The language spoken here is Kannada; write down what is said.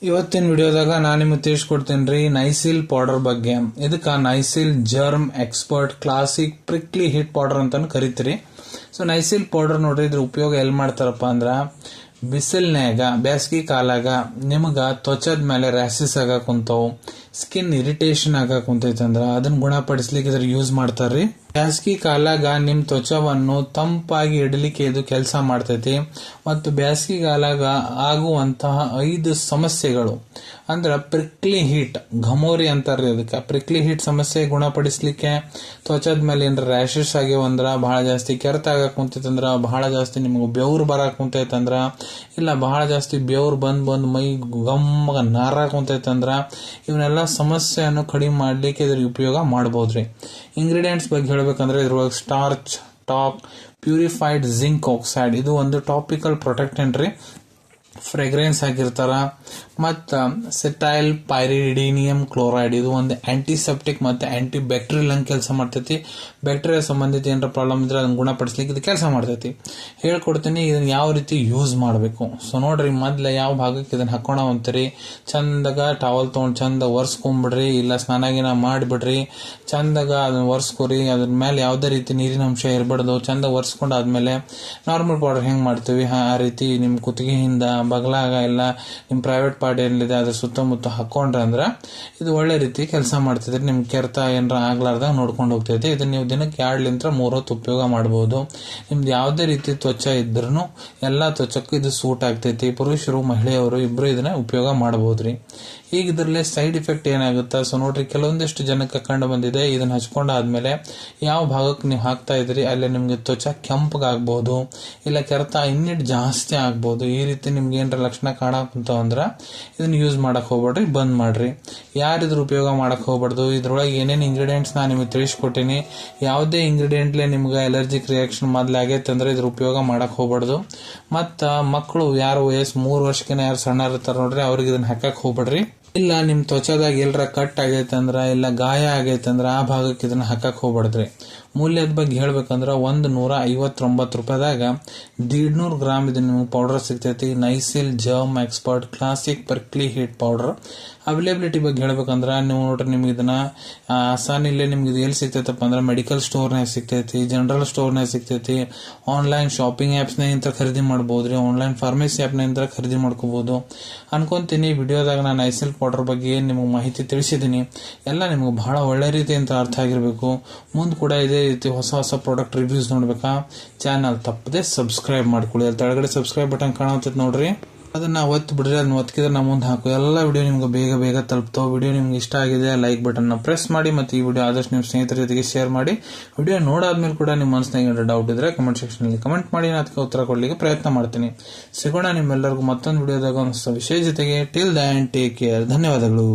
ಇವತ್ತಿನ ವಿಡಿಯೋದಾಗ ನಾನು ನಿಮಗೆ ತಿಳಿಸ್ಕೊಡ್ತೀನಿ ರೀ ನೈಸಿಲ್ ಪೌಡರ್ ಬಗ್ಗೆ. ಇದಕ್ಕೆ Nycil germ expert classic prickly heat powder ಅಂತಾನು ಕರಿತೀರಿ. ಸೊ ನೈಸಿಲ್ ಪೌಡರ್ ನೋಡ್ರಿ, ಇದ್ರ ಉಪಯೋಗ ಎಲ್ಲಿ ಮಾಡ್ತಾರಪ್ಪ ಅಂದ್ರ ಬಿಸಿಲ್ನ್ಯಾಗ ಬ್ಯಾಸಗಿ ಕಾಲಾಗ ನಿಮಗ ತ್ವಚದ ಮೇಲೆ ರ್ಯಾಶಸ್ ಆಗಾಕ ಕುಂತಾವು, ಸ್ಕಿನ್ ಇರಿಟೇಷನ್ ಆಗಾಕ ಕುಂತೈತಿ ಅಂದ್ರ ಅದನ್ನ ಗುಣಪಡಿಸ್ಲಿಕ್ಕೆ ಇದ್ರ ಯೂಸ್ ಮಾಡ್ತಾರ್ರಿ. ಬ್ಯಾಸಗಿ ಕಾಲಾಗ ನಿಮ್ ತ್ವಚವನ್ನು ತಂಪಾಗಿ ಇಡಲಿಕ್ಕೆ ಇದು ಕೆಲಸ ಮಾಡ್ತೈತಿ. ಮತ್ತು ಬ್ಯಾಸಗಿ ಕಾಲಾಗ ಆಗುವಂತಹ 5 ಸಮಸ್ಯೆಗಳು ಅಂದ್ರ ಪ್ರಿಕ್ಲಿ ಹೀಟ್, ಘಮೋರಿ ಅಂತಾರ್ರಿ ಅದಕ್ಕೆ. ಪ್ರಿಕ್ಲಿ ಹೀಟ್ ಸಮಸ್ಯೆ ಗುಣಪಡಿಸ್ಲಿಕ್ಕೆ, ತ್ವಚದ ಮೇಲೆ ಏನಾರ ರ್ಯಾಶಸ್ ಆಗ್ಯಾವ ಅಂದ್ರ, ಬಹಳ ಜಾಸ್ತಿ ಕೆರೆತ ಆಗಾಕ ಕುಂತೈತಂದ್ರ, ಬಹಳ ಜಾಸ್ತಿ ನಿಮ್ಗೆ ಬೆವ್ರು ಬರಾಕ್ ಕುಂತೈತಂದ್ರ, ಇಲ್ಲ ಬಹಳ ಜಾಸ್ತಿ ಬೆವ್ರು ಬಂದ್ ಮೈ ಗಮ್ಮಗ ನಾರಾಕ್ ಕುಂತೈತಂದ್ರ, ಇವನ್ನೆಲ್ಲ ಸಮಸ್ಯೆಯನ್ನು ಕಡಿಮೆ ಮಾಡ್ಲಿಕ್ಕೆ ಇದ್ರ ಉಪಯೋಗ ಮಾಡಬಹುದ್ರಿ. ಇಂಗ್ರೀಡಿಯೆಂಟ್ಸ್ ಬಗ್ಗೆ ಹೇಳ್ಬೇಕಂದ್ರೆ ಇದ್ರೊಳಗೆ starch, talk, purified zinc oxide ಇದು ಒಂದು ಟಾಪಿಕಲ್ ಪ್ರೊಟೆಕ್ಟೆಂಟ್ ರೀ. ಫ್ರೆಗ್ರೆನ್ಸ್ ಆಗಿರ್ತಾರ. ಮತ್ತು ಸೆಟೈಲ್ ಪೈರಿಡಿನಿಯಂ ಕ್ಲೋರೈಡ್ ಇದು ಒಂದು ಆಂಟಿಸೆಪ್ಟಿಕ್ ಮತ್ತೆ ಆಂಟಿ ಬ್ಯಾಕ್ಟೀರಿಯಲ್ ಹಂಗೆ ಕೆಲಸ ಮಾಡ್ತೈತಿ. ಬ್ಯಾಕ್ಟೀರಿಯಾ ಸಂಬಂಧಿತ ಏನಾರ ಪ್ರಾಬ್ಲಮ್ ಇದ್ರೆ ಅದನ್ನ ಗುಣಪಡಿಸ್ಲಿಕ್ಕೆ ಇದು ಕೆಲಸ ಮಾಡ್ತೈತಿ. ಹೇಳ್ಕೊಡ್ತೀನಿ ಇದನ್ನ ಯಾವ ರೀತಿ ಯೂಸ್ ಮಾಡಬೇಕು. ಸೊ ನೋಡ್ರಿ, ಮೊದ್ಲ ಯಾವ ಭಾಗಕ್ಕೆ ಇದನ್ನ ಹಾಕೋಣವಂತರಿ, ಚಂದಾಗ ಟವಲ್ ತೊಗೊಂಡು ಚಂದ ಒರ್ಸ್ಕೊಂಡ್ಬಿಡ್ರಿ, ಇಲ್ಲ ಸ್ನಾನಾಗಿನ ಮಾಡಿಬಿಡ್ರಿ, ಚಂದಾಗ ಅದನ್ನ ಒರ್ಸ್ಕೊರಿ. ಅದ್ರ ಮೇಲೆ ಯಾವುದೇ ರೀತಿ ನೀರಿನ ಅಂಶ ಇರಬಾರ್ದು. ಚಂದ ಒರ್ಸ್ಕೊಂಡಾದ್ಮೇಲೆ ನಾರ್ಮಲ್ ಪೌಡರ್ ಹೆಂಗ್ ಮಾಡ್ತೀವಿ ಆ ರೀತಿ ನಿಮ್ ಕುತ್ತಿಗೆಯಿಂದ ಬಗಲಾಗ ಇಲ್ಲ ನಿಮ್ ಪ್ರೈವೇಟ್ ಪಾರ್ಟ್ ಏನಿದೆ ಅದ್ರ ಸುತ್ತಮುತ್ತ ಹಾಕೊಂಡ್ರೆ ಅಂದ್ರ ಇದು ಒಳ್ಳೆ ರೀತಿ ಕೆಲಸ ಮಾಡ್ತಿದ್ರಿ. ನಿಮ್ ಕೆರೆತ ಏನಾರ ಆಗ್ಲಾರ್ದಾಗ ನೋಡ್ಕೊಂಡು ಹೋಗ್ತೈತಿ. ಇದನ್ನ ನೀವು ದಿನಕ್ಕೆ 2 3 ಹೊತ್ತು ಉಪಯೋಗ ಮಾಡಬಹುದು. ನಿಮ್ದು ಯಾವುದೇ ರೀತಿ ತ್ವಚ ಇದ್ರೂ ಎಲ್ಲಾ ತ್ವಚಕ್ಕೂ ಇದು ಸೂಟ್ ಆಗ್ತೈತಿ. ಪುರುಷರು ಮಹಿಳೆಯರು ಇಬ್ರು ಇದನ್ನ ಉಪಯೋಗ ಮಾಡಬಹುದ್ರಿ. ಈಗ ಇದ್ರಲ್ಲೇ ಸೈಡ್ ಇಫೆಕ್ಟ್ ಏನಾಗುತ್ತಾ, ಸೊ ನೋಡ್ರಿ, ಕೆಲವೊಂದಿಷ್ಟು ಜನಕ್ಕೆ ಕಂಡು ಬಂದಿದೆ. ಇದನ್ನ ಹಚ್ಕೊಂಡಾದ್ಮೇಲೆ ಯಾವ ಭಾಗಕ್ಕೆ ನೀವು ಹಾಕ್ತಾ ಇದ್ರಿ ಅಲ್ಲಿ ನಿಮ್ಗೆ ತ್ವಚ ಕೆಂಪಗಾಗ್ಬಹುದು, ಇಲ್ಲ ಕೆರೆತ ಇನ್ನಿಟ್ ಜಾಸ್ತಿ ಆಗ್ಬಹುದು. ಈ ರೀತಿ ನಿಮ್ಗೆ ಏನಾರ ಲಕ್ಷಣ ಕಾಣಕುಂತಾವಂದ್ರ ಇದನ್ನ ಯೂಸ್ ಮಾಡಕ್ ಹೋಗ್ಬೇಡ್ರಿ, ಬಂದ್ ಮಾಡ್ರಿ. ಯಾರಿದ್ರ ಉಪಯೋಗ ಮಾಡಕ್ ಹೋಗ್ಬಾರ್ದು. ಇದ್ರೊಳಗೆ ಏನೇನ್ ಇಂಗ್ರೀಡಿಯೆಂಟ್ಸ್ ನಾನು ನಿಮಗೆ ತಿಳಿಸ್ಕೊಟ್ಟಿನಿ. ಯಾವುದೇ ಇಂಗ್ರೀಡಿಯೆಂಟ್ಲೆ ನಿಮ್ಗೆ ಅಲರ್ಜಿಕ್ ರಿಯಾಕ್ಷನ್ ಮೊದ್ಲು ಆಗೈತೆ ಅಂದ್ರೆ ಇದ್ರ ಉಪಯೋಗ ಮಾಡಕ್ ಹೋಗ್ಬಾರ್ದು. ಮತ್ತ ಮಕ್ಕಳು ಯಾರು ವಯಸ್ಸು 3 ವರ್ಷಕ್ಕಿಂತ ಯಾರು ಸಣ್ಣ ಇರ್ತಾರ ನೋಡ್ರಿ, ಅವ್ರಿಗೆ ಇದನ್ನ ಹಾಕಕ್ ಹೋಗ್ಬೇಡ್ರಿ. ಇಲ್ಲ ನಿಮ್ ತ್ವಚದಾಗ ಎಲ್ಲರ ಕಟ್ ಆಗೈತಂದ್ರ ಇಲ್ಲ ಗಾಯ ಆಗೈತಂದ್ರ ಆ ಭಾಗಕ್ಕೆ ಇದನ್ನ ಹಾಕಕ್ ಹೋಗ್ಬಾರ್ದ್ರಿ. ಮೂಲ್ಯದ ಬಗ್ಗೆ ಹೇಳ್ಬೇಕಂದ್ರ 159 ರೂಪಾಯಿದಾಗ 150 ಗ್ರಾಮ್ ಇದನ್ನ ನಿಮ್ಗೆ ಪೌಡರ್ ಸಿಗ್ತೈತಿ. Nycil germ expert classic prickly heat powder. Availability ಬಗ್ಗೆ ಹೇಳ್ಬೇಕಂದ್ರ ನೀವು ನೋಡ್ರಿ, ನಿಮ್ಗೆ ಇದನ್ನ ಆಸಾನಿಲ್ಲೇ ನಿಮ್ಗೆ ಇದು ಎಲ್ಲಿ ಸಿಗ್ತೈತಪ್ಪ ಅಂದ್ರ ಮೆಡಿಕಲ್ ಸ್ಟೋರ್ನಾಗ ಸಿಗ್ತೈತಿ, ಜನರಲ್ ಸ್ಟೋರ್ನಾಗ ಸಿಗ್ತೈತಿ, ಆನ್ಲೈನ್ ಶಾಪಿಂಗ್ ಆಪ್ಸ್ ನ ಖರೀದಿ ಮಾಡಬಹುದ್ರಿ, ಆನ್ಲೈನ್ ಫಾರ್ಮಸಿ ಆಪ್ ನ ಖರೀದಿ ಮಾಡ್ಕೋಬಹುದು ಅನ್ಕೊಂತೀನಿ. ವಿಡಿಯೋದಾಗ ನಾನು ನೈಸಿಲ್ ಪೌಡರ್ ಬಗ್ಗೆ ಏನ್ ನಿಮ್ಗೆ ಮಾಹಿತಿ ತಿಳಿಸಿದೀನಿ ಎಲ್ಲ ನಿಮ್ಗೆ ಬಹಳ ಒಳ್ಳೆ ರೀತಿ ಅಂತ ಅರ್ಥ ಆಗಿರ್ಬೇಕು. ಮುಂದ್ ಕೂಡ ಇದೇ ರೀತಿ ಹೊಸ ಪ್ರಾಡಕ್ಟ್ ರಿವ್ಯೂಸ್ ನೋಡ್ಬೇಕಾ, ಚಾನಲ್ ತಪ್ಪದೆ ಸಬ್ಸ್ಕ್ರೈಬ್ ಮಾಡ್ಕೊಳ್ಳಿ. ಅಲ್ಲಿ ಕೆಳಗಡೆ ಸಬ್ಸ್ಕ್ರೈಬ್ ಬಟನ್ ಕಾಣುತ್ತೆ ನೋಡ್ರಿ, ಅದನ್ನ ಒತ್ತಿ ಬಿಡ್ರಿ. ಅದನ್ನ ಒತ್ತಿದ್ರೆ ನಾ ಮುಂದೆ ಹಾಕು ಎಲ್ಲ ವಿಡಿಯೋ ನಿಮ್ಗೆ ಬೇಗ ತಲುಪ್ತಾವ. ವಿಡಿಯೋ ನಿಮ್ಗೆ ಇಷ್ಟ ಆಗಿದೆ ಲೈಕ್ ಬಟನ್ ನ ಪ್ರೆಸ್ ಮಾಡಿ, ಮತ್ತೆ ಈ ವಿಡಿಯೋ ಆದಷ್ಟು ನಿಮ್ಮ ಸ್ನೇಹಿತರ ಜೊತೆಗೆ ಶೇರ್ ಮಾಡಿ. ವಿಡಿಯೋ ನೋಡಾದ್ಮೇಲೆ ಕೂಡ ನಿಮ್ಮ ಮನಸ್ಸಿನಾಗ ಏನಾದ್ರು ಡೌಟ್ ಇದ್ರೆ ಕಮೆಂಟ್ ಸೆಕ್ಷನ್ ಅಲ್ಲಿ ಕಮೆಂಟ್ ಮಾಡಿ, ನಾನು ಅದಕ್ಕೆ ಉತ್ತರ ಕೊಡ್ಲಿಕ್ಕೆ ಪ್ರಯತ್ನ ಮಾಡ್ತೀನಿ. ಸಿಗೋಣ ನಿಮ್ಮೆಲ್ಲರಿಗೂ ಮತ್ತೊಂದು ವಿಡಿಯೋದಾಗ ಒಂದು ವಿಷಯ ಜೊತೆಗೆ. Till Dhan take care. ಧನ್ಯವಾದಗಳು.